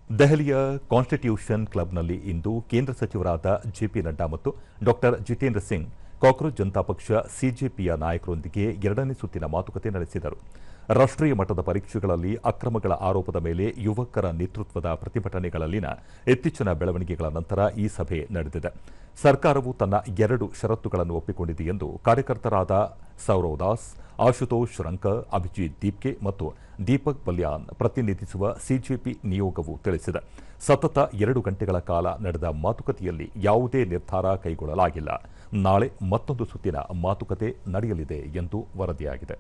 ದೆಹಲಿಯ ಕಾನ್ಸ್ಟಿಟ್ಯೂಷನ್ ಕ್ಲಬ್ನಲ್ಲಿ ಇಂದು ಕೇಂದ್ರ ಸಚಿವರಾದ ಜೆಪಿ ನಡ್ಡಾ ಮತ್ತು ಡಾ ಜಿತೇಂದ್ರ ಸಿಂಗ್ ಕಾಕ್ರೋಚ್ ಜನತಾ ಪಕ್ಷ ಸಿಜೆಪಿಯ ನಾಯಕರೊಂದಿಗೆ ಎರಡನೇ ಸುತ್ತಿನ ಮಾತುಕತೆ ನಡೆಸಿದರು. ರಾಷ್ಟ್ರೀಯ ಮಟ್ಟದ ಪರೀಕ್ಷೆಗಳಲ್ಲಿ ಅಕ್ರಮಗಳ ಆರೋಪದ ಮೇಲೆ ಯುವಕರ ನೇತೃತ್ವದ ಪ್ರತಿಭಟನೆಗಳಲ್ಲಿನ ಇತ್ತೀಚಿನ ಬೆಳವಣಿಗೆಗಳ ನಂತರ ಈ ಸಭೆ ನಡೆದಿದೆ. ಸರ್ಕಾರವು ತನ್ನ 2 ಷರತ್ತುಗಳನ್ನು ಒಪ್ಪಿಕೊಂಡಿದೆ ಎಂದು ಕಾರ್ಯಕರ್ತರಾದ ಸೌರವ್ ದಾಸ್, ಆಶುತೋಷ್ ರಂಕರ್, ಅಭಿಜಿತ್ ದೀಪ್ಕೆ ಮತ್ತು ದೀಪಕ್ ಬಲ್ಯಾನ್ ಪ್ರತಿನಿಧಿಸುವ ಸಿಜೆಪಿ ನಿಯೋಗವು ತಿಳಿಸಿದೆ. ಸತತ 2 ಗಂಟೆಗಳ ಕಾಲ ನಡೆದ ಮಾತುಕತೆಯಲ್ಲಿ ಯಾವುದೇ ನಿರ್ಧಾರ ಕೈಗೊಳ್ಳಲಾಗಿಲ್ಲ. ನಾಳೆ ಮತ್ತೊಂದು ಸುತ್ತಿನ ಮಾತುಕತೆ ನಡೆಯಲಿದೆ ಎಂದು ವರದಿಯಾಗಿದೆ.